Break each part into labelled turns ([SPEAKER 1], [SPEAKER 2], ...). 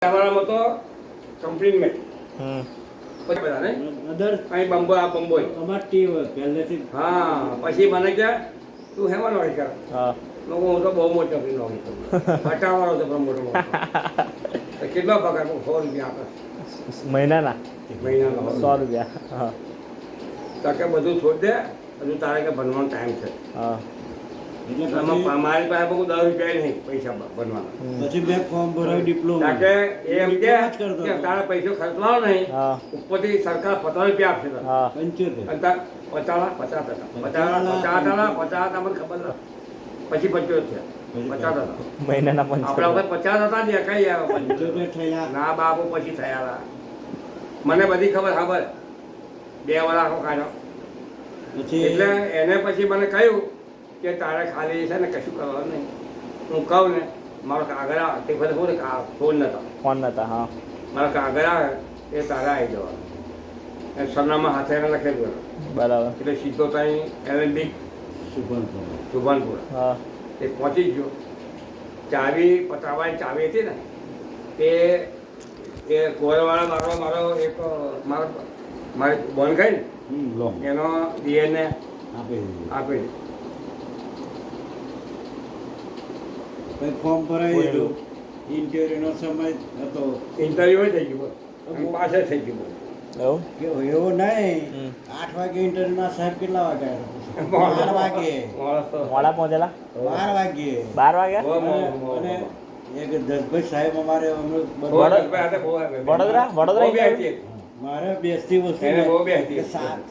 [SPEAKER 1] અમારામાં તો કમ્પ્લીટમેન્ટ પછી બધા ને
[SPEAKER 2] અધર
[SPEAKER 1] અહીં બંબો આ બંબો
[SPEAKER 2] અમાર ટી હોય પહેલેથી.
[SPEAKER 1] હા પછી મને કે તું હેમાં નોકરી કર લોકો હું તો બહુ મોટી નોકરી નોકરી કરું હટાવવાનો તો પણ મોટો મોટો તો કેટલો પગાર 100 રૂપિયા આપે
[SPEAKER 3] મહિનાના
[SPEAKER 1] મહિનાનો
[SPEAKER 3] 100 રૂપિયા. હા
[SPEAKER 1] તો કે બધું છોડ દે હજુ તારે કે ભણવાનો ટાઈમ છે
[SPEAKER 3] હા
[SPEAKER 2] એટલે
[SPEAKER 1] એમાં મારી પાસે બહુ 10 રૂપિયા નહીં પૈસા ભણવાના
[SPEAKER 2] પછી મેં ફોર્મ ભરાયું ડિપ્લોમા.
[SPEAKER 1] કે એમ કે
[SPEAKER 2] કરતો
[SPEAKER 1] કે તારા પૈસો ખર્ચવાનો નહીં
[SPEAKER 3] હા
[SPEAKER 1] ઉપરથી સરકાર 50 રૂપિયા આપશે તને.
[SPEAKER 3] હા
[SPEAKER 2] 75.
[SPEAKER 1] અને તાર 50 મને ખબર નથી પછી 75 છે 50 હતા
[SPEAKER 3] મહિનાના
[SPEAKER 1] આપણા વખત 50 હતા ને કઈ આવ્યા
[SPEAKER 2] 75 થયા.
[SPEAKER 1] ના બાપુ પછી થયા હતા મને બધી ખબર 2 વાર આખો કાઢ્યો
[SPEAKER 2] પછી
[SPEAKER 1] એટલે એને પછી મને કહ્યું કે તારે ખાલી છે ને કશું કરવાનું નહીં હું કહું ને મારો કાગળ આવે તે વખતે શું ને ફોન નતા
[SPEAKER 3] ફોન નતા. હા
[SPEAKER 1] મારો કાગળ આવે એ તારે આવી જવાનું એ સરનામા હાથે એને લખેલું
[SPEAKER 3] બરાબર.
[SPEAKER 1] એટલે સીધો ત્યાં એલએનબી
[SPEAKER 2] સુભાનપુર.
[SPEAKER 1] સુભાનપુર
[SPEAKER 3] હા
[SPEAKER 1] એ પહોંચી ગયો ચાવી પતાવવાની ચાવી હતી ને તે એ કોરવાળા મારો એક મારી બોન ગઈ
[SPEAKER 2] લો
[SPEAKER 1] ને એનો ડીએનએ
[SPEAKER 2] આપી દીધું.
[SPEAKER 1] આપી
[SPEAKER 2] પછી ફોર્મ ભરાઈ દીધું. ઇન્ટરવ્યુનો સમય હતો.
[SPEAKER 1] ઇન્ટરવ્યુ થઈ ગયું પાસે થઈ ગયું
[SPEAKER 3] એવું
[SPEAKER 2] કે એવું નહીં.
[SPEAKER 3] હમ.
[SPEAKER 2] 8 વાગે ઇન્ટરવ્યુના સાહેબ કેટલા વાગે આવ્યા? 12 વાગે.
[SPEAKER 3] મોડા પહોંચેલા
[SPEAKER 2] 12 વાગે.
[SPEAKER 3] 12 વાગ્યા.
[SPEAKER 2] અને એક દસભાઈ સાહેબ અમારે અમે
[SPEAKER 3] વડોદરા વડોદરા
[SPEAKER 2] મારે બેસતી વસ્તુ
[SPEAKER 1] એને બહુ બેસતી.
[SPEAKER 2] કે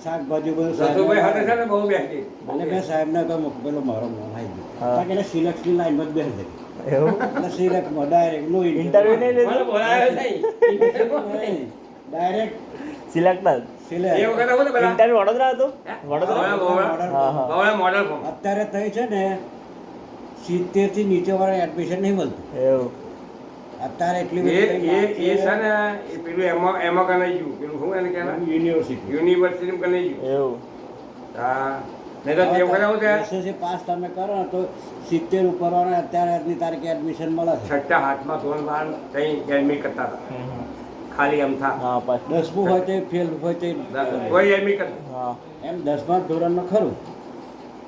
[SPEAKER 2] શાકભાજી બધું
[SPEAKER 1] સસુભાઈ સાથે છે
[SPEAKER 2] સાહેબ
[SPEAKER 1] ને બહુ બેસતી
[SPEAKER 2] અને મેં સાહેબને કહ્યું પેલો મારો મોં આવી
[SPEAKER 3] હા.
[SPEAKER 2] ગયો કારણ કે સિલેક્ટની લાઈનમાં જ બેસે
[SPEAKER 3] એવું
[SPEAKER 2] એટલે સિલેક્ટમાં ડાયરેક્ટ નો
[SPEAKER 3] ઇન્ટરવ્યુ નહીં
[SPEAKER 1] મને
[SPEAKER 3] લીધું
[SPEAKER 1] બોલાયો નહીં
[SPEAKER 2] ડાયરેક્ટ
[SPEAKER 3] સિલેક્ટ
[SPEAKER 1] એ
[SPEAKER 2] સિલેક્ટ.
[SPEAKER 1] વખત આવું ને પેલા
[SPEAKER 3] ઇન્ટરવ્યુ વડોદરા હતું વડોદરા. હા હા
[SPEAKER 1] બાવળા મોડલ ફોર્મ
[SPEAKER 2] અત્યારે થઈ છે ને 70 થી નીચે વાળા એડમિશન નહીં મળતું
[SPEAKER 3] એવું
[SPEAKER 2] અત્યારે એટલી
[SPEAKER 1] એ
[SPEAKER 2] બધી
[SPEAKER 1] એ એ છે ને એ પેલું એમાં કનાઈ ગયું પેલું શું એને કહેવાય
[SPEAKER 2] યુનિવર્સિટી
[SPEAKER 1] યુનિવર્સિટી કનાઈ ગયું
[SPEAKER 3] એવું
[SPEAKER 1] હા નહીં તો તે વખત આવું છે
[SPEAKER 2] એસએસસી પાસ તમે કરો ને તો 70 ઉપર વાળા અત્યારે આજની તારીખે એડમિશન મળે છે.
[SPEAKER 1] છઠ્ઠા હાથમાં ધોરણ બાર કઈ એડમિટ કરતા હતા ખાલી એમ થા
[SPEAKER 3] હા પછી
[SPEAKER 2] 10મું હોય તો ફેલ હોય તો
[SPEAKER 1] કોઈ એડમિટ કરતા
[SPEAKER 3] હા
[SPEAKER 2] એમ 10મા ધોરણમાં ખરું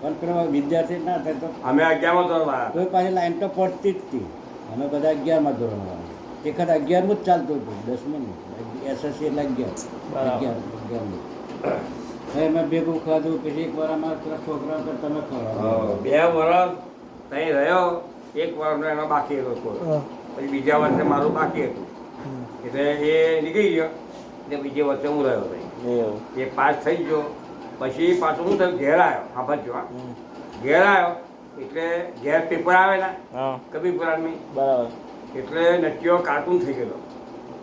[SPEAKER 2] પણ પેલો વિદ્યાર્થી ના થાય તો
[SPEAKER 1] અમે 11માં ધોરણ વાળા
[SPEAKER 2] તોય પાછી લાઈન તો પડતી જ હતી. અમે બધા 11મા ધોરણ વાળા એક વખત 11મું જ ચાલતું હતું 10મું એસએસસી એટલે 11
[SPEAKER 3] બરાબર.
[SPEAKER 2] 11મું હવે મેં ભેગું ખાધું પછી એકવાર અમારા પેલા છોકરા તો તમે ખવડાવો.
[SPEAKER 1] 2 વર્ષ ત્યાં રહ્યો 1 વર્ષનો એનો બાકી હતો સ્કોર. પછી બીજા વર્ષે મારું બાકી હતું એટલે એ નીકળી ગયો એટલે બીજે વર્ષે હું રહ્યો ત્યાં
[SPEAKER 3] એવું
[SPEAKER 1] એ પાસ થઈ ગયો પછી પાછું હું થયું ઘેર આવ્યો સાંભળજો હા
[SPEAKER 3] હમ.
[SPEAKER 1] ઘેર આવ્યો એટલે ઘેર પેપર આવે ને
[SPEAKER 3] હા
[SPEAKER 1] કબીર પુરાણની
[SPEAKER 3] બરાબર.
[SPEAKER 1] એટલે નટીઓ કાર્ટૂન થઈ ગયેલો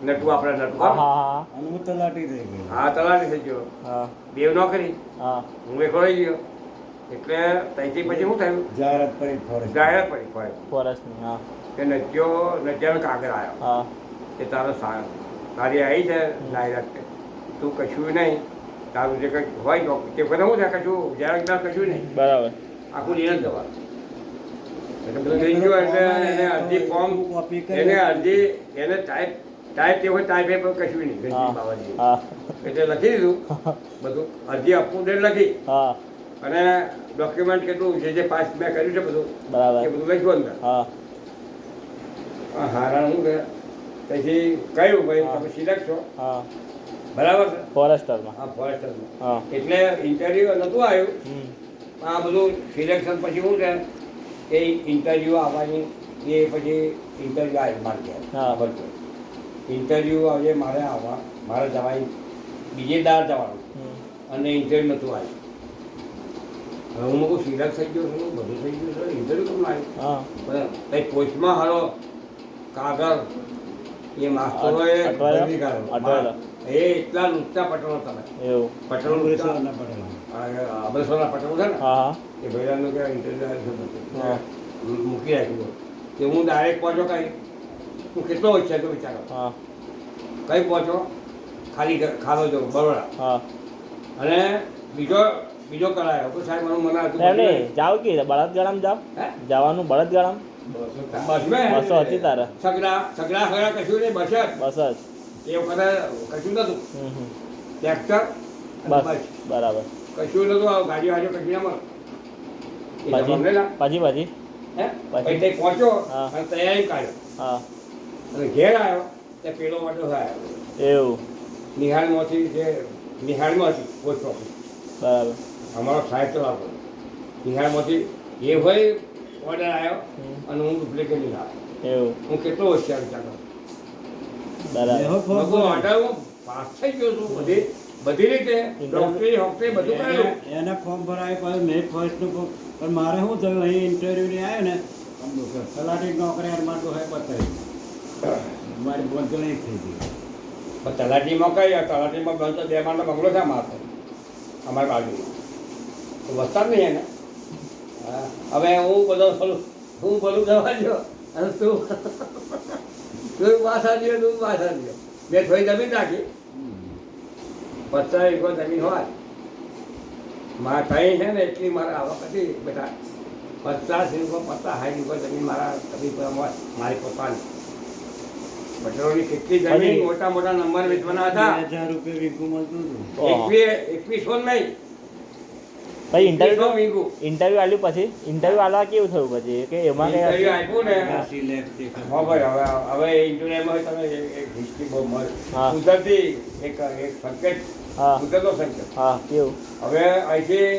[SPEAKER 1] નટુ આપણે નટુ
[SPEAKER 3] હા હા
[SPEAKER 2] અને હું તલાટી થઈ ગયો.
[SPEAKER 1] હા તલાટી થઈ ગયો
[SPEAKER 3] હા
[SPEAKER 1] બેવ નોકરી
[SPEAKER 3] હા
[SPEAKER 1] હું એકલો રહી ગયો એટલે ત્યાંથી પછી શું થયું
[SPEAKER 2] જાહેરાત પડી ફોરેસ્ટ.
[SPEAKER 1] જાહેર પડી ફોરેસ્ટ
[SPEAKER 3] ફોરેસ્ટની. હા
[SPEAKER 1] કે નટિયાનો કાગળ આવ્યો
[SPEAKER 3] હા
[SPEAKER 1] કે તારો તારી આવી છે જાહેરાત કે તું કશું નહીં તારું જે કંઈ હોય તો તે બધા શું છે કશું જાહેરાત કશું નહીં
[SPEAKER 3] બરાબર.
[SPEAKER 1] આખું નિયમ જવા એટલે બધું થઈ ગયું એટલે એને અરજી ફોર્મ એને અરજી એને ટાઈપ તે હોય ટાઈપ એ પણ કશું નહીં ગણતરી
[SPEAKER 3] હા
[SPEAKER 1] બાબતની.
[SPEAKER 3] હા
[SPEAKER 1] એટલે લખી દીધું બધું અરજી અપડેટ લખી
[SPEAKER 3] હા
[SPEAKER 1] અને ડોક્યુમેન્ટ કેટલું જે પાસ મેં કર્યું છે બધું
[SPEAKER 3] બરાબર.
[SPEAKER 1] એ બધું લખ્યું અંદર
[SPEAKER 3] હા
[SPEAKER 1] હારાણ શું કે પછી કહ્યું ભાઈ
[SPEAKER 3] હા.
[SPEAKER 1] તમે સિલેક્ટ છો
[SPEAKER 3] હા
[SPEAKER 1] બરાબર છે
[SPEAKER 3] ફોરેસ્ટરમાં.
[SPEAKER 1] હા ફોરેસ્ટરમાં
[SPEAKER 3] હા
[SPEAKER 1] એટલે ઇન્ટરવ્યુ નહોતું આવ્યું
[SPEAKER 3] હમ.
[SPEAKER 1] આ બધું સિલેક્શન પછી શું છે એ ઇન્ટરવ્યુ આવવાની એ પછી ઇન્ટરવ્યુ આવ્યું મારે ઘેર
[SPEAKER 3] હા.
[SPEAKER 1] બધું ઇન્ટરવ્યુ આવે મારે આવવા મારે જવાય બીજે દાર જવાનું
[SPEAKER 3] હમ.
[SPEAKER 1] અને ઇન્ટરવ્યુ નહોતું આવ્યું હવે હું કહું સિલેક્ટ થઈ ગયો છું બધું થઈ ગયું છે ઇન્ટરવ્યુ કેમ ના આવ્યું
[SPEAKER 3] હા
[SPEAKER 1] બરાબર કંઈ પોસ્ટમાં હારો કાગળ એ માસ્તરોએ
[SPEAKER 3] અટવાયેલો?
[SPEAKER 1] બદલી કાઢ્યો.
[SPEAKER 3] અટવાયેલો.
[SPEAKER 1] એ એટલા લુચ્ચા પટેલો તમે
[SPEAKER 3] એવું.
[SPEAKER 1] પટેલો લુચ્ચા
[SPEAKER 2] ના પડેલા.
[SPEAKER 1] અબરેશ્વરના પટેલો છે ને
[SPEAKER 3] હા હા
[SPEAKER 1] એ ભાઈલાનું કે ઇન્ટરવ્યુ આવ્યું છે
[SPEAKER 3] હા.
[SPEAKER 1] બધું મૂકી રાખ્યું કે હું ડાયરેક્ટ પહોંચો કઈ હું કેટલો હોશિયાર તો વિચારો
[SPEAKER 3] હા
[SPEAKER 1] કઈ પહોંચો ખાલો જો બરોડા
[SPEAKER 3] હા
[SPEAKER 1] અને બીજો કરાયો તો સાહેબ મને
[SPEAKER 3] એમ નહીં જાવ કે બળદગાડામાં જાવ
[SPEAKER 1] હે
[SPEAKER 3] જવાનું બળદગાડામાં
[SPEAKER 1] બસ
[SPEAKER 3] બસો હતી તારે
[SPEAKER 1] સગડા ખરા કશું નહીં, બસ જ.
[SPEAKER 3] બસ જ
[SPEAKER 1] એ વખતે કશું નતું,
[SPEAKER 3] હમ.
[SPEAKER 1] ટ્રેક્ટર અને
[SPEAKER 3] બસ
[SPEAKER 1] બસ.
[SPEAKER 3] બરાબર
[SPEAKER 1] કશું નતું, આ ગાડીઓ હાજો કશું ના મળે. એ
[SPEAKER 3] પછી
[SPEAKER 1] જમાને ના.
[SPEAKER 3] પછી પછી
[SPEAKER 1] હે?
[SPEAKER 3] પછી?
[SPEAKER 1] એટલે પહોંચ્યો
[SPEAKER 3] હા.
[SPEAKER 1] અને તૈયારી કાઢ્યો
[SPEAKER 3] હા
[SPEAKER 1] અને ઘેર આવ્યો તે પેલો વાટો આવ્યો
[SPEAKER 3] એવું
[SPEAKER 1] નિહાળમાંથી, જે નિહાળમાંથી પોસ્ટ ઓફિસ
[SPEAKER 3] બરાબર
[SPEAKER 1] અમારો સાહેબ ચલાવતો, નિહાળમાંથી એ હોય ઓર્ડર આવ્યો
[SPEAKER 3] હમ.
[SPEAKER 1] અને હું ડુપ્લિકેટ લઈને આવ્યો.
[SPEAKER 3] એવું
[SPEAKER 1] હું કેટલો હોશિયાર વિચારો
[SPEAKER 3] બરાબર
[SPEAKER 1] ઓર્ડર હું પાસ થઈ ગયો છું બધી રીતે, ડોક્ટરી હોક્ટરી બધું કરેલું.
[SPEAKER 2] એને ફોર્મ ભરાય પછી મેં ફર્સ્ટનું ફોર્મ, પણ મારે શું થયું અહીં ઇન્ટરવ્યુ ને આવ્યો ને તલાટી નોકરી યાર મારું હે બતાવી મારી બોલતો નહીં થઈ ગઈ.
[SPEAKER 1] પણ તલાટીમાં કઈ, તલાટીમાં બંધ તો 2 માળનો બંગલો છે મારતો અમારી બાજુમાં, તો વસતા જ નહીં એને. હા, હવે હું બધું જવા દો અને તું પાછા દો, તું પાછા દો. મેં થોડી જમીન રાખી, 50 વીઘો જમીન હોય મારા કઈ છે ને એટલી મારા આવક હતી બેટા. 50 વીઘો 60 વીઘો જમીન મારા કદી પર હોય, મારી પોતાની. પટેલોની કેટલી જમીન, મોટા મોટા નંબર વેચવાના હતા.
[SPEAKER 2] 2000 રૂપિયા વીઘું મળતું હતું.
[SPEAKER 1] 21 નહીં,
[SPEAKER 3] પછી
[SPEAKER 1] 21
[SPEAKER 3] ઇન્ટરવ્યુ
[SPEAKER 1] વીઘું.
[SPEAKER 3] ઇન્ટરવ્યુ આલ્યું પછી ઇન્ટરવ્યુ આલવા કેવું થયું પછી કે એમાં કઈ
[SPEAKER 1] ઇન્ટરવ્યુ આપ્યું ને,
[SPEAKER 2] 80 લાખ તે ખર્ચ.
[SPEAKER 1] હા ભાઈ, હવે ઇન્ટરવ્યુમાં તમે એક હિસ્ટ્રી બહુ મળે.
[SPEAKER 3] હા.
[SPEAKER 1] કુદરતી એક સંકેત,
[SPEAKER 3] હા
[SPEAKER 1] કુદરતનો સંકેત.
[SPEAKER 3] હા કેવું
[SPEAKER 1] હવે અહીંથી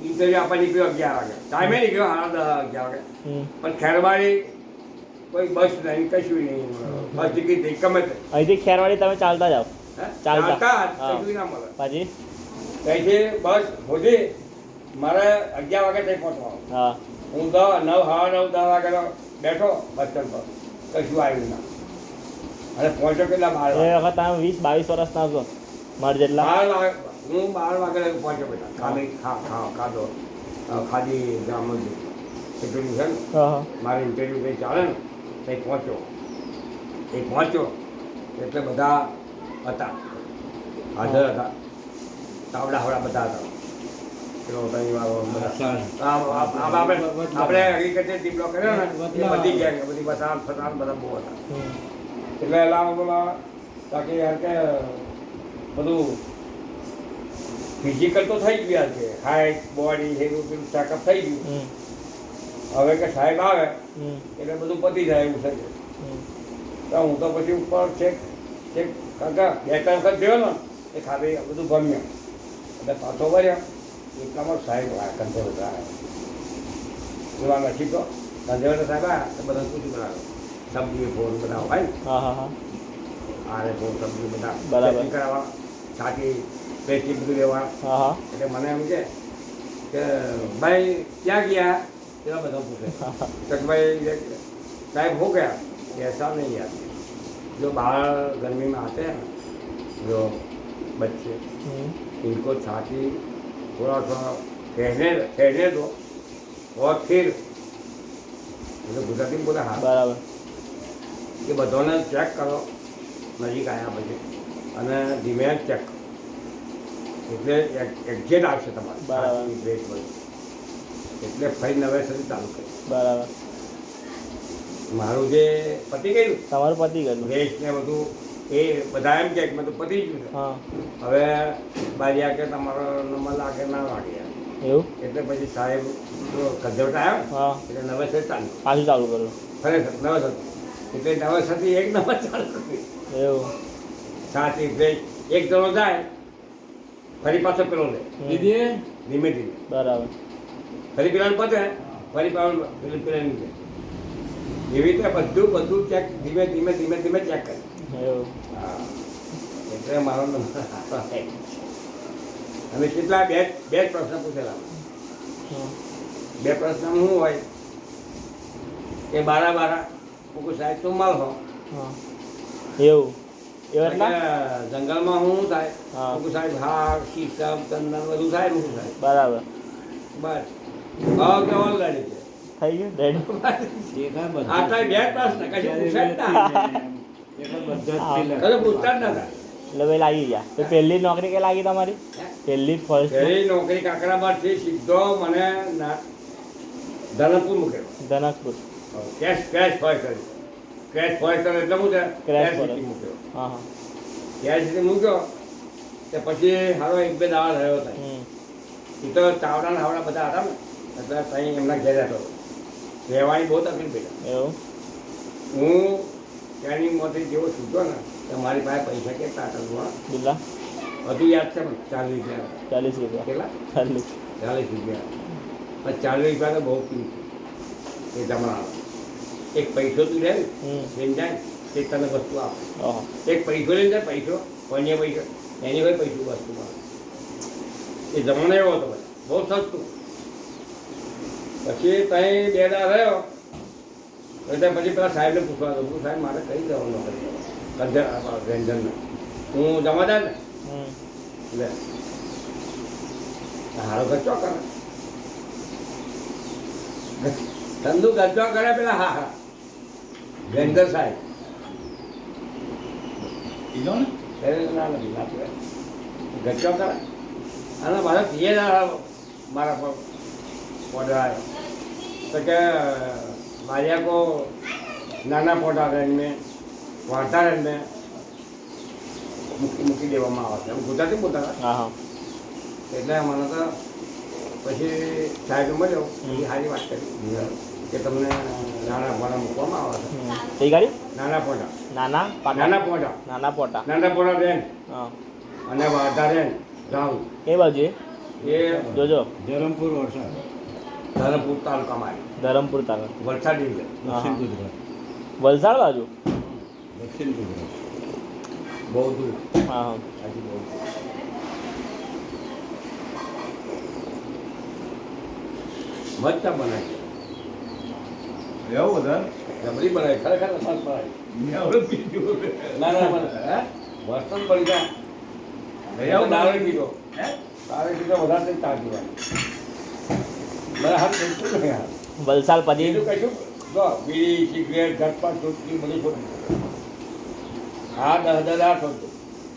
[SPEAKER 1] ઇન્ટરવ્યુ આપવા નીકળ્યો 11 વાગે, ટાઈમે નીકળ્યો 11 વાગે.
[SPEAKER 3] હમ.
[SPEAKER 1] પણ ખેરવાડી કોઈ બસ નહીં, કશું નહીં, બસ ટિકિટ નહીં, ગમે તે.
[SPEAKER 3] અહીંથી ખેરવાડી તમે ચાલતા જાઓ
[SPEAKER 1] હે?
[SPEAKER 3] ચાલતા.
[SPEAKER 1] ચાલતા જ
[SPEAKER 3] હા.
[SPEAKER 1] કશું ના મળે.
[SPEAKER 3] પછી
[SPEAKER 1] ત્યાંથી બસ હોધી મારે 11 વાગે ત્યાં પહોંચવાનું.
[SPEAKER 3] હા
[SPEAKER 1] હું 9, 9:30, 10 વાગેનો બેઠો બસ સ્ટેન્ડ પર, કશું આવ્યું ના. અને પહોંચ્યો કેટલા 12
[SPEAKER 3] એ
[SPEAKER 1] વાગે.
[SPEAKER 3] વખત તમે 20-22 વર્ષના છો મારા જેટલા
[SPEAKER 1] 12 વાગે હું 12 વાગે પહોંચ્યો બેટા. ખાધો ખાધી જામુન એટલું છે ને,
[SPEAKER 3] હા હા
[SPEAKER 1] મારે ઇન્ટરવ્યુ કંઈ ચાલે ને ત્યાં પહોંચ્યો એટલે બધા હતા, હાજર હતા, તાવડા હવડા બધા હતા. પેલો તઈ વાળો બધા. આપણે હકીકતે ટીપલો કર્યો ને એ બધી ગયા, બધી બસાર ફસાર બધા બહુ હતા.
[SPEAKER 3] હમ.
[SPEAKER 1] એટલે એલા બોલા તાકે યાર કે બધું ફિઝિકલ તો થઈ ગયું યાર કે હાઈટ બોડી એવું પેલું ચેકઅપ થઈ ગયું.
[SPEAKER 3] હમ.
[SPEAKER 1] હવે કે સાહેબ આવે
[SPEAKER 3] હમ.
[SPEAKER 1] એટલે બધું પતી જાય એવું છે.
[SPEAKER 3] હમ.
[SPEAKER 1] તો હું તો પછી ઉપર ચેક કાકા 2-3 વખત ગયો ને એ ખાલી બધું ગમ્યું એટલે પાછો વર્યો એટલામાં સાહેબ કંટ્રોલ હતા એવા નથી તો કંટ્રોલ સાહેબ આવ્યા તો બધા પૂછ્યું બનાવ્યો સબ્જી ફોન બનાવો ભાઈ
[SPEAKER 3] હા હા હા
[SPEAKER 1] આરે ફોન સબ્જી બધા
[SPEAKER 3] બરાબર.
[SPEAKER 1] checking કરાવવા છાતી પેસ્ટી બધું લેવા.
[SPEAKER 3] હા હા
[SPEAKER 1] એટલે મને એમ કે ભાઈ ક્યાં ગયા એવા બધા પૂછે તો કે ભાઈ साहब हो गया ऐसा नहीं यार, जो बाहर गर्मी में आते हैं जो बच्चे
[SPEAKER 3] हम्म.
[SPEAKER 1] इनको छाती थोड़ा थोड़ा ठहरने दो और फिर मतलब गुजराती में बोला हाँ
[SPEAKER 3] બરાબર
[SPEAKER 1] કે બધાને ચેક કરો નજીક આવ્યા પછી અને ધીમે ચેક કરો એટલે એક્ઝેક્ટ આવશે તમારે
[SPEAKER 3] બરાબર.
[SPEAKER 1] બ્રેક બધું એટલે ફરી નવેસરથી ચાલુ કરી.
[SPEAKER 3] બરાબર
[SPEAKER 1] મારું જે પતી ગયું
[SPEAKER 3] તમારું પતી ગયેલું
[SPEAKER 1] રેસ્ટ ને બધું એ બધા એમ કે બધું પતી ગયું છે.
[SPEAKER 3] હા
[SPEAKER 1] હવે બારિયા કે તમારો નંબર લાગે ના લાગે યાર.
[SPEAKER 3] એવું
[SPEAKER 1] એટલે પછી સાહેબ કજવટ આવ્યો
[SPEAKER 3] હા
[SPEAKER 1] એટલે નવેસર ચાલુ
[SPEAKER 3] પાછું ચાલુ કરું
[SPEAKER 1] ખરેખર નવેસર એટલે નવેસરથી એક નંબર ચાલુ કર્યું.
[SPEAKER 3] એવું
[SPEAKER 1] સાથી બ્રેક એક જણો જાય ફરી પાછો પેલો લે
[SPEAKER 3] હમ.
[SPEAKER 2] દીદી
[SPEAKER 1] ધીમે ધીમે
[SPEAKER 3] બરાબર
[SPEAKER 1] ફરી પેલાને પતે ફરી પેલું પેલાને લે. એવી રીતે બધું ચેક ધીમે ધીમે ધીમે ધીમે ચેક કરે.
[SPEAKER 3] એવું
[SPEAKER 1] હા એટલે મારો નંબર આવે. અને કેટલા બે જ પ્રશ્ન પૂછેલા.
[SPEAKER 3] હમ.
[SPEAKER 1] 2 પ્રશ્નમાં શું હોય કે 12 હું સાહેબ તું માલ હો
[SPEAKER 3] હા એવું એવું
[SPEAKER 1] એટલે
[SPEAKER 3] એટલા
[SPEAKER 1] જંગલમાં શું થાય
[SPEAKER 3] હા.
[SPEAKER 1] હું સાહેબ હાર શીશમ ચંદન બધું થાય શું થાય
[SPEAKER 3] બરાબર
[SPEAKER 1] બસ ભાવ કે ઓનલાઈન છે.
[SPEAKER 3] થઈ ગયું રેડી
[SPEAKER 2] દેખાય બધા
[SPEAKER 1] આટલા 2 પ્રશ્ન કશું પૂછે જ ના.
[SPEAKER 2] બધા જ
[SPEAKER 1] કશું પૂછતા જ નતા.
[SPEAKER 3] એટલે ભાઈ લાગી ગયા તો પહેલી નોકરી કે લાગી તમારી પહેલી ફર્સ્ટ
[SPEAKER 1] પેલી નોકરી કાકરાબાદથી સીધો મને ધનપુર મૂકેલો.
[SPEAKER 3] ધનકપુર
[SPEAKER 1] કેશ ફોય કર્યું. કેશ ફોય કર્યો એટલે શું છે?
[SPEAKER 3] Crash
[SPEAKER 1] cache
[SPEAKER 3] ફોય.
[SPEAKER 1] સીટી મૂક્યો.
[SPEAKER 3] હા હા
[SPEAKER 1] કેશ સીટી મૂક્યો તે પછી હારો એક બે દાડા રહ્યો હતા.
[SPEAKER 3] હમ
[SPEAKER 1] એ તો ચાવડા ને હાવડા બધા હતા ને એટલે ત્યાં એમના ઘેર રહેતો હતો. રહેવાની બહુ તકલીફ પડ્યા.
[SPEAKER 3] એવું
[SPEAKER 1] હું ટ્રેનિંગમાંથી જેવો છૂટ્યો ને તો મારી પાસે પૈસા કેટલા હતા જોવા?
[SPEAKER 3] બિલ્લા
[SPEAKER 1] બધું યાદ છે પણ 40 રૂપિયા.
[SPEAKER 3] 40 રૂપિયા
[SPEAKER 1] કેટલા?
[SPEAKER 3] 40
[SPEAKER 1] 40 રૂપિયા. પણ 40 રૂપિયા તો બહુ કિંમતી એ જમાનામાં. એક પૈસો તું લે ને લઈને જાય તે તને વસ્તુ આપે.
[SPEAKER 3] ઓહો
[SPEAKER 1] એક પૈસો લઈને જાય પૈસો કોઈને પૈસો એની હોય પૈસો વસ્તુ મળે. એ જમાનો એવો હતો ભાઈ બહુ સસ્તું. પછી ત્યાં બે દાડા રહ્યો એટલે પછી પેલા સાહેબને પૂછવા દઉં સાહેબ મારે કઈ જવાનું નોકરી વ્યંજનને હું જમાદાર ને
[SPEAKER 3] હમ
[SPEAKER 1] લે હારો ખર્ચો કરે ધંધુ ખર્ચો કરે પેલા હા વ્યંજન સાહેબ
[SPEAKER 2] ઈલો ને
[SPEAKER 1] ખર્ચો કરે અને મારા પીએ મારા પર ઓર્ડર આવ્યો તો કે મારિયા કો નાના પોટા રહીને વાંટા રહીને મૂકી દેવામાં આવે છે એમ ગુજરાતી બોલતા હતા.
[SPEAKER 3] હા હા
[SPEAKER 1] એટલે મને તો પછી સાહેબ મળ્યો પછી સારી વાત કરી કે તમને નાના પોટા મૂકવામાં આવે છે.
[SPEAKER 3] કઈ ગાડી
[SPEAKER 1] નાના પોટા
[SPEAKER 3] નાના પાટા
[SPEAKER 1] નાના પોટા
[SPEAKER 3] નાના પોટા
[SPEAKER 1] નાના પોટા રેન
[SPEAKER 3] હા
[SPEAKER 1] અને વાંટા રેન ગામ
[SPEAKER 3] કઈ બાજુ
[SPEAKER 1] એ
[SPEAKER 3] જોજો
[SPEAKER 2] ધરમપુર વરસાદ
[SPEAKER 1] ધરમપુર તાલુકામાં
[SPEAKER 3] ધરમપુર તાલુકા
[SPEAKER 1] વલસાડ જિલ્લો.
[SPEAKER 2] દક્ષિણ ગુજરાત
[SPEAKER 3] વલસાડ બાજુ
[SPEAKER 2] દક્ષિણ ગુજરાત
[SPEAKER 1] બહુ દૂર
[SPEAKER 3] હા હા
[SPEAKER 1] હજી બહુ દૂર. મસ્ત બનાવી
[SPEAKER 2] એવું બધા
[SPEAKER 1] જબરી બનાવી ખરેખર મસ્ત બનાવી. ના ના મને હે મસ્ત જ બની જાય
[SPEAKER 2] એવું
[SPEAKER 1] દારૂ પીધો દારૂ પીધો વધારે થઈ ચા પીવાની મને હાથ બિલકુલ નહીં હાથ
[SPEAKER 3] વલસાડ પછી
[SPEAKER 1] બીજું કશું જો બીડી સિગરેટ ઘટપટ છૂટકી બધું છોડી દઉં. હા 10,000 આ છોડ દઉં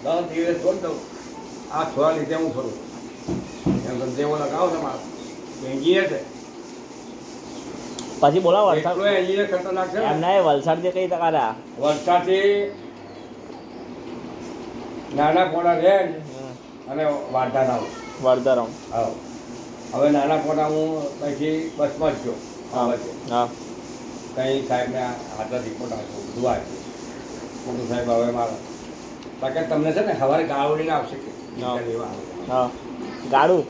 [SPEAKER 1] 10 દિવસ છોડ દઉં આ છોડા લીધે હું છોડું એમ તમે જેવો લગાવો ને મારો એન્જિનિયર છે
[SPEAKER 3] પછી બોલા વલસાડ
[SPEAKER 1] એટલો એન્જિનિયર ખતરનાક છે
[SPEAKER 3] એમ
[SPEAKER 1] ને.
[SPEAKER 3] ના વલસાડ થી કઈ ટકા રહ્યા
[SPEAKER 1] વલસાડથી નાના પોણા રેન્જ અને વાંઢા આવું
[SPEAKER 3] વરદરમ
[SPEAKER 1] આવો હવે નાના પોણા હું પછી બસમાં જ ગયો
[SPEAKER 3] હા
[SPEAKER 1] વચ્ચે.
[SPEAKER 3] હા
[SPEAKER 1] કંઈ સાહેબને હાથમાં રિપોર્ટ આપ્યો બધું આપ્યું મોટું સાહેબ હવે મારા કારણ કે તમને છે ને સવારે ગાવડીને આવશે કે
[SPEAKER 3] હા.
[SPEAKER 1] લેવા આવે.
[SPEAKER 3] હા ગાડું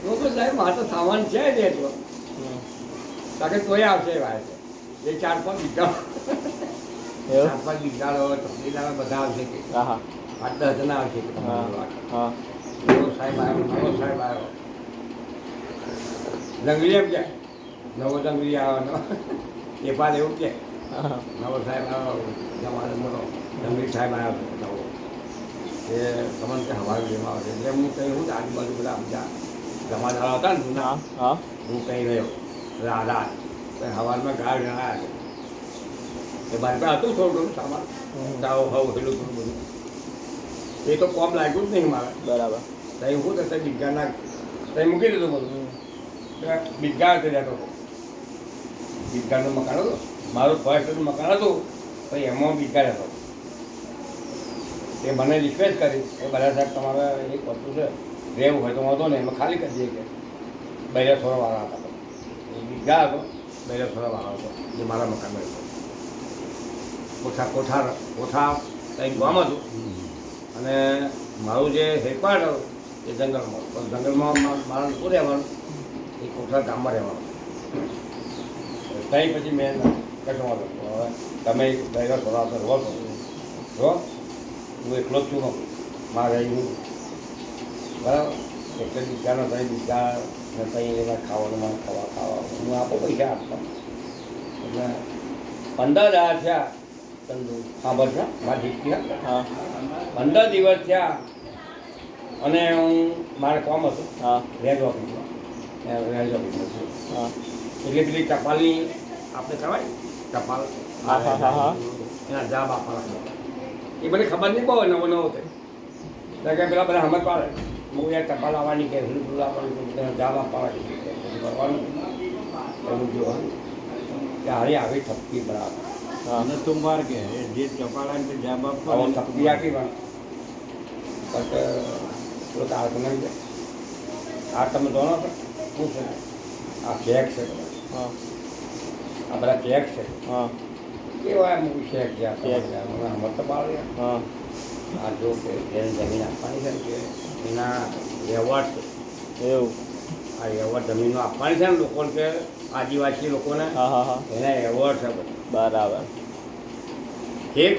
[SPEAKER 1] હું તો સાહેબ મારે તો સામાન છે જ એટલો કારણ કે તોય આવશે એવા છે એ 4-5 વીઘા
[SPEAKER 3] એવું
[SPEAKER 1] 4-5 વીઘા તકલીફ બધા આવશે કે
[SPEAKER 3] હા હા
[SPEAKER 1] 8-10 જણા આવશે કે
[SPEAKER 3] હા
[SPEAKER 1] તમારી વાત.
[SPEAKER 3] હા
[SPEAKER 1] નવો સાહેબ આવ્યો નવો સાહેબ આવ્યો જંગલી એમ કે નવો જંગલી આવ્યો એ પાર એવું કે
[SPEAKER 3] હા
[SPEAKER 1] નવો સાહેબ આવ્યો જમાનો મોટો જંગલી સાહેબ આવ્યો નવો એ તમને કે હવા લેવા આવે એટલે હું કહી હું આજુબાજુ બધા બીજા જમાદારો હતા ને જૂના
[SPEAKER 3] હા હા
[SPEAKER 1] હું કહી રહ્યો રાધા હવારમાં ગાળ જણાયા છે એ મારી પાસે હતું થોડું ઘણું સામાન તાવ હવ હેલું થોડું બધું એ તો કોમ લાગ્યું જ નહીં મારે
[SPEAKER 3] બરાબર
[SPEAKER 1] ત્યાં શું થશે બિગ્ગાના ત્યાં મૂકી દીધું બધું બિગ્ગા હતો રહેતો હતો બિગ્ગાનું મકાન હતું મારું ફર્સ્ટનું મકાન હતું પછી એમાં બિગ્ગા રહેતો એ મને રિક્વેસ્ટ કરી એ બધા સાહેબ તમારે એક વસ્તુ છે રહેવું હોય તો વાંધો નહીં એમાં ખાલી કરી દઈએ કે બૈરા છોડવાળા હતા એ બિગ્ગા હતો બૈરા છોડવાળા હતો જે મારા મકાનમાં હતો કોઠા કંઈક ગામ હતું અને મારું જે હેડક્વાર્ટર હતું એ જંગલમાં પણ જંગલમાં મારે શું રહેવાનું એ કોઠા ગામમાં રહેવાનું ત્યાં પછી મેં કશું વાંધો નહીં. હવે તમે બૈરા છોડવા રહો છો જો હું એકલો જ છું મારે હું બરાબર એટલે બીજાનો ત્યાં બીજા ને ત્યાં એના ખાવાનું ખાવા હું આપો પૈસા આપતો એટલે 15,000 થયા તંદુ સાંભળ છે મારા દીકરી
[SPEAKER 3] હા
[SPEAKER 1] 15 દિવસ થયા અને હું મારે કોમ હતું
[SPEAKER 3] હા
[SPEAKER 1] રેન્જ ઓફિસમાં રેન્જ ઓફિસમાં છું
[SPEAKER 3] હા
[SPEAKER 1] એટલે પેલી ટપાલની આપણે કહેવાય ટપાલ
[SPEAKER 3] હા, હા, હા, હા.
[SPEAKER 1] એના જવાબ આપવાના એ મને ખબર નહીં બહુ નવો નવો થાય કે પેલા બધા સમજ પાડે હું યાર ટપાલ આવવાની કે પેલું આવવાનું એનો જવાબ આપવાની કરવાનું એવું જોવાનું કે હારી આવી થપકી બરાબર
[SPEAKER 3] હા
[SPEAKER 2] અને તું માર કે જે ચપાડાને જવાબ આપતો
[SPEAKER 1] આવો
[SPEAKER 2] ને
[SPEAKER 1] થપકી આપી પણ બટ પેલો કાળકો નહીં જાય આ તમે જાણો છો શું છે આ ચેક છે
[SPEAKER 3] હા
[SPEAKER 1] આ બધા ચેક છે
[SPEAKER 3] હા
[SPEAKER 1] કેવા એમ ચેક છે આ
[SPEAKER 3] ચેક.
[SPEAKER 1] મને હમત તો બાળ
[SPEAKER 3] હા
[SPEAKER 1] આ જો કે જેને જમીન આપવાની છે ને કે એના એવોર્ડ છે
[SPEAKER 3] એવું
[SPEAKER 1] આ એવોર્ડ જમીનો આપવાની છે ને લોકોને કે આદિવાસી લોકોને
[SPEAKER 3] હા હા હા
[SPEAKER 1] એના એવોર્ડ છે બધા
[SPEAKER 3] બરાબર
[SPEAKER 1] એક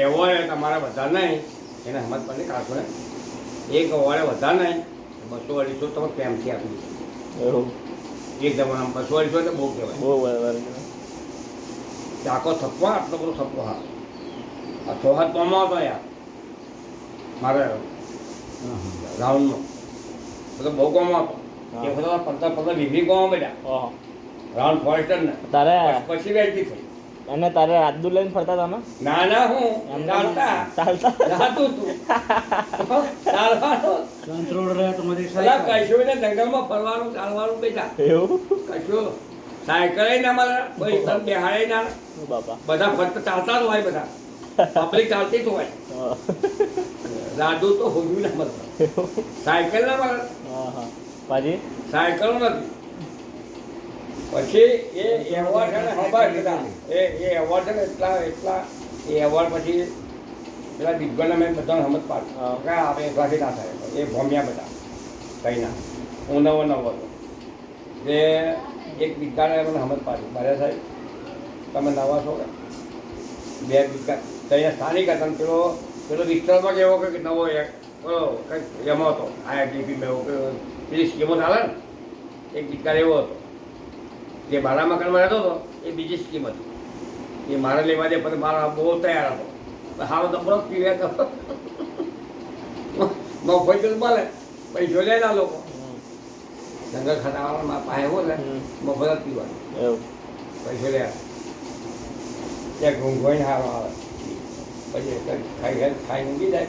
[SPEAKER 1] એવોર્ડ તમારા બધા નહીં એને હમત પણ નહીં કાઢો ને એક એવોર્ડ બધા નહીં 200-250 તમે પ્રેમથી આપી દીધું.
[SPEAKER 3] એવું
[SPEAKER 1] એક જમાનામાં 200-250 તો બહુ કહેવાય
[SPEAKER 3] બહુ બરાબર
[SPEAKER 1] કે આખો થપ્પો આટલો બધો થપ્પો હા આ 6 પામો હતો યાર મારે
[SPEAKER 2] હા, હા.
[SPEAKER 1] રાઉન્ડનો બધો બહુ ગામો હતો
[SPEAKER 3] હા.
[SPEAKER 1] એ બધા 15-20 ગામો બેઠા
[SPEAKER 3] ઓહો
[SPEAKER 1] રાઉન્ડ ફોરેસ્ટર ને
[SPEAKER 3] તારે
[SPEAKER 1] પછી વેચતી થઈ
[SPEAKER 3] અને તારે રાજદૂત લઈને ફરતા હતા ને
[SPEAKER 1] ના ના હું
[SPEAKER 3] એમ
[SPEAKER 1] ચાલતા
[SPEAKER 3] ચાલતા
[SPEAKER 1] ચાલતું તું ચાલવાનું
[SPEAKER 2] કંટ્રોલ રહે તો મારી
[SPEAKER 1] પેલા
[SPEAKER 2] સાયકલ.
[SPEAKER 1] કશું ને જંગલમાં ફરવાનું ચાલવાનું બેટા
[SPEAKER 3] એવું
[SPEAKER 1] કશું સાયકલ ના મળે કોઈ એકદમ બેહાડે ના
[SPEAKER 3] ઓ બાપા
[SPEAKER 1] બધા ફરતા ચાલતા જ હોય બધા પબ્લિક ચાલતી જ હોય
[SPEAKER 3] હા
[SPEAKER 1] રાડુ તો હોજવું ના મળે સાયકલ ના મળે
[SPEAKER 3] હા હા પછી
[SPEAKER 1] સાયકલ નથી પછી એ એવોર્ડ છે ને ખબર બધા એ એવોર્ડ છે ને એટલા એ એવોર્ડ પછી પેલા દિગ્ગજને મેં બધાને સમજ પાડું
[SPEAKER 3] હા.
[SPEAKER 1] કે આપણે એકલાથી ના થાય એ ભમ્યા બધા કંઈ ના હું નવો હતો જે એક બિગ્ગાને મને સમજ પાડ્યું મારે સાહેબ તમે નવા છો કે 2 બિગ્ગા ત્યાં સ્થાનિક હતા ને પેલો વિસ્તારમાં કેવો કે નવો એક કંઈક એમાં હતો આઈઆઈટીપીમાં એવો કે પેલી સ્કીમો ચાલે ને એક બિગ્ગા એવો હતો જે ભાડા મકાનમાં રહેતો હતો એ બીજી સ્કીમ હતી એ મારે લેવા દે પછી મારા બહુ તૈયાર હતો હારો દબરો પીવે તો મફત જ મળે પૈસો લે ના લોકો જંગલ ખાતાવાળા મારા પાસે એવો લે મફત જ પીવાનું
[SPEAKER 3] એવું
[SPEAKER 1] પૈસો લે ત્યાં ઘૂંઘોઈને હારો આવે પછી ખાઈ ઊંઘી જાય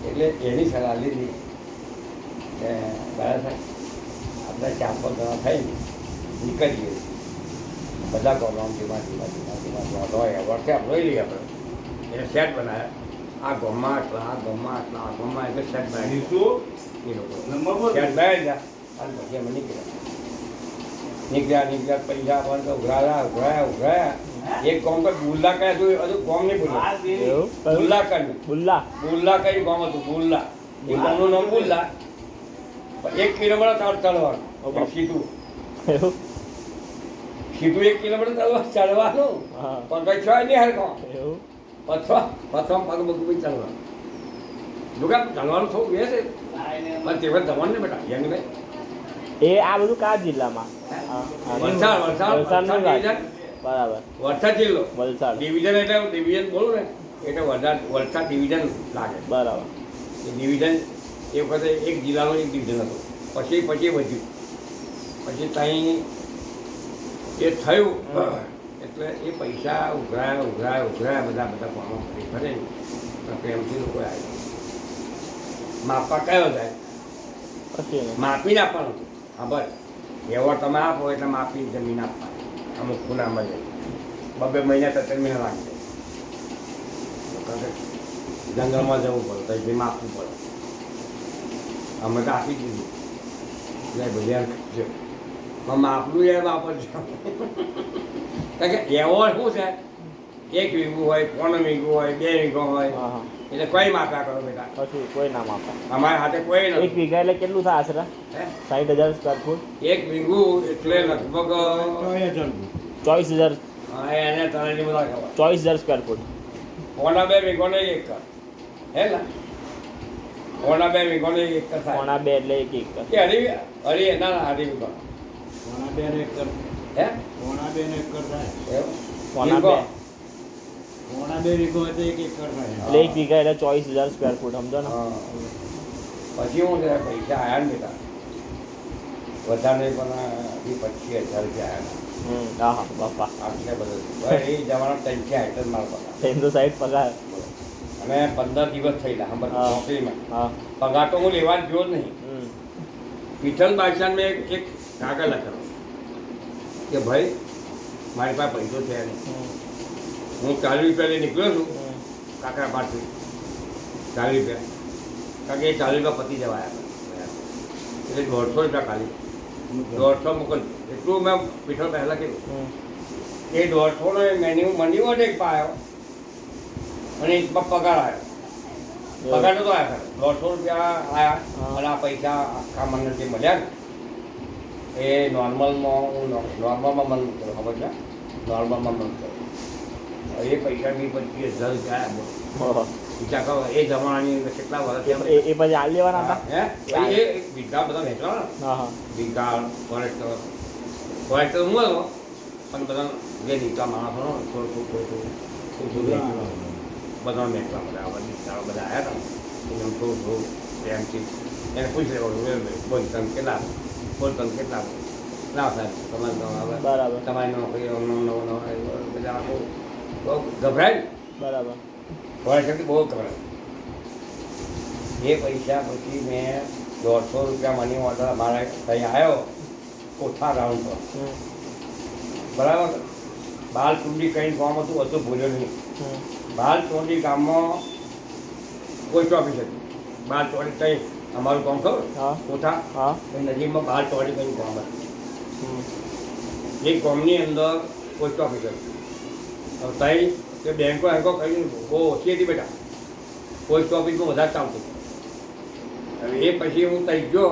[SPEAKER 1] એટલે એની સલાહ લીધી કે દાદા સાહેબ આપણે 4-5 જણા થઈને નીકળીએ બધા પ્રોગ્રામ ધીમા એવોર્ડ છે આપણે લઈ લઈએ આપણે એને સેટ બનાવ્યા આ ગમમાં આટલા આ ગમમાં આટલા આ ગમમાં એટલે સેટ બનાવી એ લોકો સેટ બનાવી ગયા અને પછી અમે નીકળ્યા પૈસા પણ તો ઉઘરાયા એક ગામ તો બુલ્લા કયા હતું હજુ ગામ નહીં બોલ્યા
[SPEAKER 3] એવું
[SPEAKER 1] બુલ્લા કર્યું
[SPEAKER 3] બુલ્લા
[SPEAKER 1] બુલ્લા કઈ ગામ હતું બુલ્લા એ ગામનું નામ બુલ્લા 1 કિલોમીટર ચાલવાનું સીધું
[SPEAKER 3] એવું
[SPEAKER 1] 1 કિલોમીટર ચાલવાનું
[SPEAKER 3] હા
[SPEAKER 1] પણ કઈ છોય નહીં હરખો
[SPEAKER 3] એવું
[SPEAKER 1] પ્રથમ પગ બગું ચાલવાનું જો કે ચાલવાનું થોડું બે છે પણ તે વખત જવાનું ને બેટા યંગ ને
[SPEAKER 3] એ આ બધું કયા જિલ્લામાં હા, હા.
[SPEAKER 1] વલસાડ
[SPEAKER 3] વલસાડની વાત.
[SPEAKER 1] ડિવિઝન
[SPEAKER 3] બરાબર
[SPEAKER 1] વલસાડ જિલ્લો
[SPEAKER 3] વલસાડ
[SPEAKER 1] ડિવિઝન એટલે ડિવિઝન બોલું ને એટલે વલસાડ ડિવિઝન લાગે
[SPEAKER 3] બરાબર
[SPEAKER 1] એ ડિવિઝન એ વખતે એક જિલ્લાનું એક ડિવિઝન હતું પછી વધ્યું પછી ત્યાં એ થયું એટલે એ પૈસા ઉઘરાયા બધા કામો કરી ભરે ને પ્રેમથી લોકો આવ્યા માપવા કયો જાય
[SPEAKER 3] પછી ને.
[SPEAKER 1] માપીને આપવાનું હા બસ એવોર્ડ તમે આપો એટલે માપી જમીન આપવાની અમુક ખૂણામાં જાય 2 મહિના 3 મહિના લાગી જાય જંગલમાં જવું પડે તો એ માપવું પડે અમે તો આપી દીધું એટલે બધી છે પણ માપલું એ વાપરજો કારણ કે એવોર્ડ શું છે 1 વીઘું હોય 1.5 વીઘું હોય 2 વીઘો હોય
[SPEAKER 3] હા હા
[SPEAKER 1] એટલે કોઈ માપ્યા કરો બેટા
[SPEAKER 3] પછી કોઈ નામ આપે
[SPEAKER 1] અમારા હાથે કોઈ
[SPEAKER 3] એક
[SPEAKER 1] નથી
[SPEAKER 3] વીઘા એટલે કેટલું થાય આશરે
[SPEAKER 1] હે
[SPEAKER 3] 60,000 સ્ક્વેર ફૂટ
[SPEAKER 1] 1 વીઘું એટલે લગભગ
[SPEAKER 3] 24,000
[SPEAKER 1] હા એને તળેલી બધા ખબર
[SPEAKER 3] 24,000 સ્ક્વેર ફૂટ
[SPEAKER 1] 1.5 વીઘોને 1 એકર હે ને 1.5 વીઘોને 1 એકર થાય
[SPEAKER 3] પોણા 2 એટલે 1 એકર
[SPEAKER 1] કે અઢી ના અઢી વીઘો
[SPEAKER 2] પોણા 2 એકર
[SPEAKER 1] હે
[SPEAKER 2] પોણા 2 એકર થાય
[SPEAKER 1] એવું
[SPEAKER 3] પોણા
[SPEAKER 1] વીઘો?
[SPEAKER 3] 2
[SPEAKER 2] પોણા 2 વીઘો હોય તો 1 એકર થાય
[SPEAKER 3] એટલે 1 વીઘા એટલે 24,000 સ્ક્વેર ફૂટ સમજો ને
[SPEAKER 1] હા. પછી હું છે પૈસા આવ્યા ને બેટા વધારે પણ 25,000 રૂપિયા આવ્યા
[SPEAKER 3] હા હા બાપા
[SPEAKER 1] આટલે બધું ભાઈ એ જવાનો 3 આઈટમ માલ પગાર
[SPEAKER 3] 360 પગાર
[SPEAKER 1] અને 15 દિવસ થયેલા હમણાં
[SPEAKER 3] હા.
[SPEAKER 1] નોકરીમાં
[SPEAKER 3] હા
[SPEAKER 1] પગાર તો હું લેવા જ ગયો જ નહીં
[SPEAKER 3] હમ
[SPEAKER 1] પીઠલ બાદશાહ મેં એક કાગળ લખેલો કે ભાઈ મારી પાસે પૈસો છે નહીં. હું 40 રૂપિયા લઈને નીકળ્યો છું કાકરા પાસથી. 40 રૂપિયા, કારણ કે એ 40 રૂપિયા પતી જવા આવ્યા એટલે 150 રૂપિયા ખાલી 150 મોકલ. એટલું મેં પીઠો પહેલાં કીધું એ 150નો મેન્યુ મંડી ઓર્ડર એક પાયો અને એકમાં પગાર આવ્યો. પગાર નતો આવ્યા, 150 રૂપિયા આવ્યા અને આ પૈસા આખા મને જે મળ્યા ને એ નોર્મલમાં હું નોર્મલમાં મન કરું, ખબર છે? નોર્મલમાં મન કરું. એ પૈસા બી 25,000 રૂપિયા આવ્યા. વિચાર કરો એ જમાનાની અંદર કેટલા વર્ષ
[SPEAKER 3] એ પછી હાલ લેવાના હતા.
[SPEAKER 1] હે પછી એ વીઘા બધા વેચવાના.
[SPEAKER 3] હા હા
[SPEAKER 1] વીઘા ફોરેસ્ટર હું હતો પણ બધા જે નીચા માણસો થોડું બધા મેચવા બધા બધા આવ્યા હતા એને થોડું પ્રેમથી એને પૂછી લેવાનું બોલ તમે કેટલા બોલ તમે કેટલા ના સાહેબ
[SPEAKER 3] બરાબર.
[SPEAKER 1] તમારી નોકરી બધા આખું બહુ ગભરાય.
[SPEAKER 3] બરાબર.
[SPEAKER 1] ફોરેસ્ટરથી બહુ ગભરાય. એ પૈસા પછી મેં 150 રૂપિયા મની ઓર્ડર મારા ત્યાં આવ્યો કોઠા રાઉન્ડ પર. બરાબર. બાલ ચૂંડી કંઈ ગામ હતું બધું ભૂલ્યો નહીં. બાલ ચોંડી ગામમાં પોસ્ટ ઓફિસ હતી. બાલ ચોડી કંઈ અમારું ગામ ખબર
[SPEAKER 3] હા
[SPEAKER 1] કોઠા
[SPEAKER 3] હા
[SPEAKER 1] એ નજીકમાં બાલ ચોડી કંઈ ગામ હતું. એ ગામની અંદર પોસ્ટ ઓફિસ હતી. હવે ત્યાં કે બેંકો હેંકો કંઈ બહુ ઓછી હતી બેટા. પોસ્ટ ઓફિસમાં વધારે ચાલતું. હવે એ પછી હું ત્યાં ગયો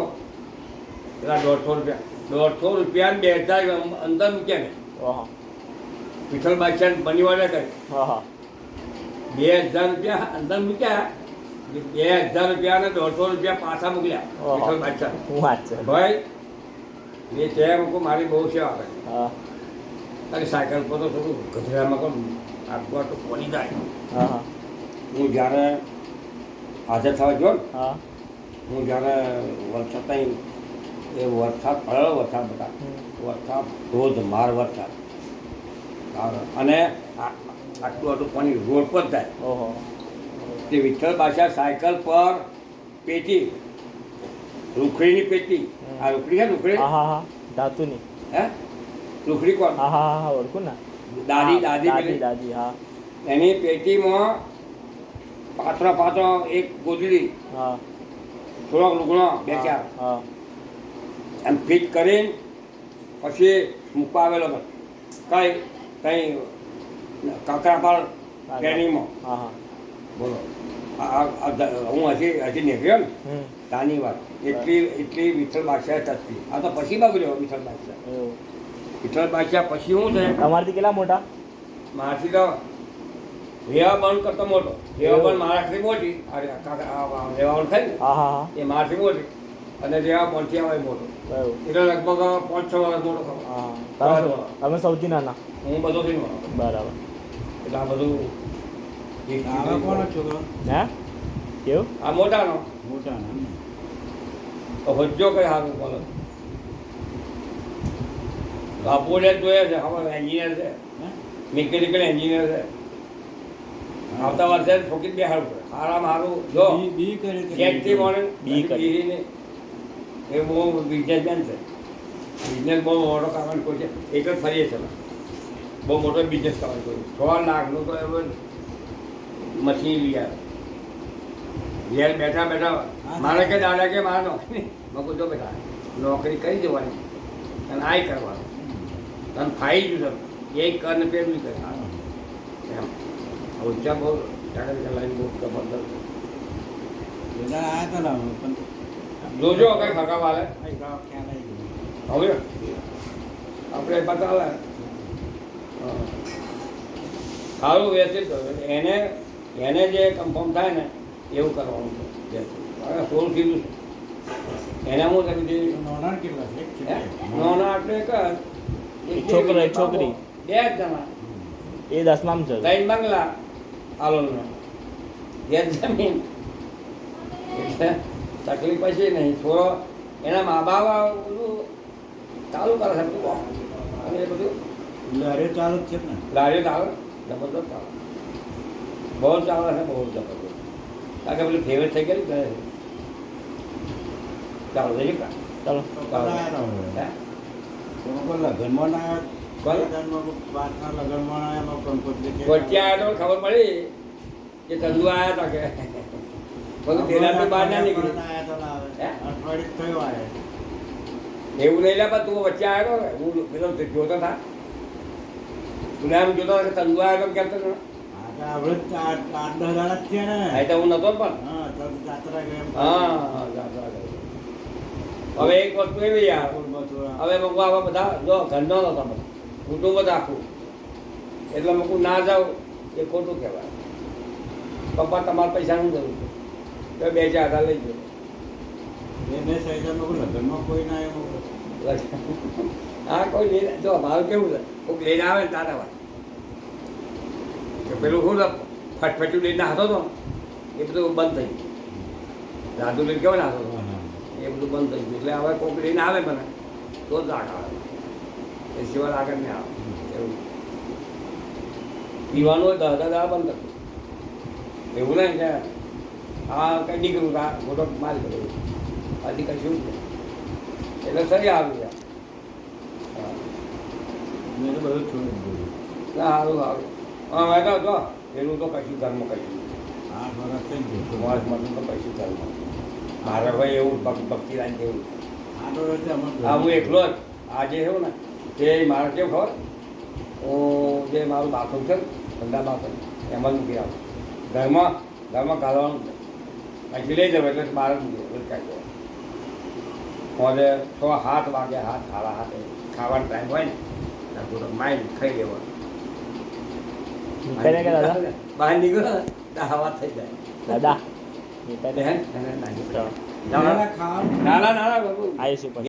[SPEAKER 1] પેલા 150 રૂપિયા 2000 અંદર મૂક્યા ને
[SPEAKER 3] ઓહો
[SPEAKER 1] વિઠ્ઠલ બાદશાહ બની વાળા કરી
[SPEAKER 3] હા હા
[SPEAKER 1] 2000 રૂપિયા અંદર મૂક્યા. 2000 રૂપિયા અને 150 રૂપિયા પાછા મોકલ્યા વિઠ્ઠલ બાદશાહ.
[SPEAKER 3] હું વાત છે.
[SPEAKER 1] ભાઈ એ ત્યાં મૂકું મારી બહુ સેવા કરી.
[SPEAKER 3] હા
[SPEAKER 1] અને સાયકલ પર તો થોડું ગધરામાં કહું આટલું આટલું પડી જાય.
[SPEAKER 3] હા હા
[SPEAKER 1] હું જ્યારે હાજર થવા ગયો ને
[SPEAKER 3] હા
[SPEAKER 1] હું જ્યારે વરસાદ ત્યાં એ વરસાદ પડેલો વરસાદ બધા વરસાદ ધોધમાર વરસાદ અને આટલું આટલું પાણી રોડ પર જાય.
[SPEAKER 3] ઓહો
[SPEAKER 1] તે વિઠ્ઠલ બાદશાહ સાયકલ પર પેટી રૂખડીની પેટી આ રૂખડી છે રૂખડી
[SPEAKER 3] હા હા હા ધાતુની
[SPEAKER 1] હે રૂખડી કોણ
[SPEAKER 3] હા હા હા ઓળખું ને
[SPEAKER 1] દાદી
[SPEAKER 3] હા,
[SPEAKER 1] દાદી
[SPEAKER 3] દાદી
[SPEAKER 1] પેલી
[SPEAKER 3] દાદી હા
[SPEAKER 1] એની પેટીમાં પાતળો એક ગોદડી
[SPEAKER 3] હા
[SPEAKER 1] થોડોક લુગડો બે ચાર
[SPEAKER 3] હા
[SPEAKER 1] એમ ફિટ કરીને પછી મૂકવા આવેલો કઈ કઈ કાકરાપાળ ટ્રેનિંગમાં.
[SPEAKER 3] હા હા
[SPEAKER 1] બોલો હું હજી નીકળ્યો ને
[SPEAKER 3] હમ
[SPEAKER 1] તાની વાત એટલી વિઠ્ઠલ બાદશાહ તકતી. આ તો પછી બગડ્યો વિઠ્ઠલ બાદશાહ.
[SPEAKER 3] એવું
[SPEAKER 1] વિઠ્ઠલ બાદશાહ પછી શું છે
[SPEAKER 3] તમારથી કેટલા મોટા
[SPEAKER 1] મારાથી તો રેવા બંધ કરતો મોટો. રેવા બંધ મારાથી મોટી રેવા બંધ થાય ને
[SPEAKER 3] હા હા હા
[SPEAKER 1] એ મારાથી મોટી અને રેવા બંધથી આવે મોટો
[SPEAKER 3] એવું
[SPEAKER 1] એટલે લગભગ 5-6 વર્ષ મોટો ખરો.
[SPEAKER 3] હા તમે સૌથી નાના
[SPEAKER 1] હું બધો થઈ ગયો
[SPEAKER 3] બરાબર.
[SPEAKER 1] એટલે આ બધું
[SPEAKER 2] આવા કોનો છોકરો
[SPEAKER 3] હે કેવું
[SPEAKER 1] આ મોટાનો
[SPEAKER 2] મોટા ના
[SPEAKER 1] તો હોજો કઈ સારું બોલો. બાપુને જોઈએ છે ખબર એન્જિનિયર છે મિકેનિકલ એન્જિનિયર છે. આવતા વર્ષે ઠોકી બે સારું પડે સારામાં સારું જો
[SPEAKER 2] બી કરે
[SPEAKER 1] જેટથી મળે
[SPEAKER 3] બી કરે.
[SPEAKER 1] બીને એ બહુ બિઝનેસમેન છે. બિઝનેસ બહુ મોટો કરવાનો કોઈ છે એક જ ફરીએ છે બહુ મોટો બિઝનેસ કરવાનો કોઈ 6 લાખનું તો એવો મશીન લઈ આવે. ઘેર બેઠા બેઠા મારે કે દાદા કે મારે નોકરી મગું જો બેટા નોકરી કરી દેવાની અને આય કરવાનું તને ફાઈ ગયું છે એ કર ને પેર બી કરે એમ ઓછા બહુ ટાકા લાઈન બહુ જબરદસ્ત.
[SPEAKER 2] આયા તો ના પણ
[SPEAKER 1] જોજો કઈ ખકા વાલે
[SPEAKER 2] ખ્યાલ આવી ગયો
[SPEAKER 1] હવે આપણે બતાવે સારું વ્યવસ્થિત એને એને જે કન્ફર્મ થાય ને એવું કરવાનું છે. 16 કીધું એને હું કરી દીધી
[SPEAKER 2] નોના કેટલા છે
[SPEAKER 1] નોના એટલે
[SPEAKER 3] એક છોકરો એક છોકરી
[SPEAKER 1] 2 જણા
[SPEAKER 3] એ 10માં છે
[SPEAKER 1] 3 બંગલા આલોલનો 2 જમીન એટલે તકલીફ પછી નહીં. છોરો એના મા બાપ બધું ચાલુ કરે છે અને એ બધું
[SPEAKER 2] લારે ચાલુ જ છે ને
[SPEAKER 1] લારીઓ ચાલે જબરદસ્ત ચાલે બહુ ચાલે છે બહુ જબરદસ્ત. કારણ કે પેલું ફેવરેટ થઈ ગયેલું ઘરે ચાલો જઈએ કા
[SPEAKER 3] ચાલો
[SPEAKER 2] તો લગ્નમાં ના પાછના લગ્નમાં એમાં કંકોત્રી છે.
[SPEAKER 1] વચ્ચે આવ્યા તો ખબર પડી કે ચંદુ આવ્યા હતા કે બધું તેનાથી બહાર ના નીકળી હે?
[SPEAKER 2] અઠવાડિયું થયું આવે.
[SPEAKER 1] એવું નહીં લે પણ તું વચ્ચે આવ્યો ને હું પેલો જોતો થા તું એમ જોતો હતો કે ચંદુ આવ્યો કેમ તો
[SPEAKER 2] હા તો હવે જ આઠ 10 દાડા જ થયા ને.
[SPEAKER 1] આ તો હું નતો પણ
[SPEAKER 2] હા તો જાત્રા ગયા એમ.
[SPEAKER 1] હા જાત્રા કરી. હવે એક વસ્તુ એવી યાર હવે મગું આવા બધા જો ઘરનો નતો બધો કુટુંબ જ આખું એટલે મગું ના જાઉં એ ખોટું કહેવાય. પપ્પા તમારા પૈસાનું જરૂર છે તો 2-4 લઈ ગયો
[SPEAKER 2] એને સહિતમાં લગ્નમાં કોઈ ના આવ્યું.
[SPEAKER 1] હા કોઈ લઈને જો મારું કેવું છે કોઈક લઈને આવે ને તારા વાત કે પેલું શું ફટફટ્યું લઈને હાથો હતો એ બધું બંધ થઈ ગયું. રાધુ લઈને કેવો નાખો હતો એ બધું બંધ થઈ ગયું એટલે હવે કોઈક લઈને આવે મને તો જ રાગ આવે એ સિવાય આગળ નહીં આવે એવું પીવાનું હોય 10 દાડા બંધ હતું એવું નહીં કે હા કંઈ નીકળ્યું આ મોટો માલ કર્યો હજી કશું જ નહીં એટલે સરી આવી જાય.
[SPEAKER 2] મેં તો બધું છોડી દીધું.
[SPEAKER 1] સારું સારું હા તો જો એનું તો કશું ધર્મ કશું
[SPEAKER 2] 8 વર્ષ થઈ ગયું.
[SPEAKER 1] માણસ મતલબ તો કશું ધર્મ મારે ભાઈ એવું ભક્તિદાન જેવું
[SPEAKER 2] આટલો વર્ષે અમે
[SPEAKER 1] હા હું એકલો જ આજે એવું ને તે મારે કેવું ખબર હું જે મારું બાથરૂમ છે ને ઠંડા બાથરૂમ એમાં જ મૂકી આવું ઘરમાં કાઢવાનું જ નહીં પછી લઈ જવું એટલે બહાર જ મૂકી કાઢી દેવાનું. મોડે 6-7 વાગે 7-7:30 ખાવાનો ટાઈમ હોય ને થોડો માઇન્ડ ખાઈ લેવાનું
[SPEAKER 3] નીકળે કે દાદા
[SPEAKER 1] બહાર નીકળો તો હવા થઈ જાય.
[SPEAKER 3] દાદા નીકળે
[SPEAKER 1] હે? ના
[SPEAKER 2] ખાવાનું
[SPEAKER 1] ના બાબુ
[SPEAKER 3] આવીશું પછી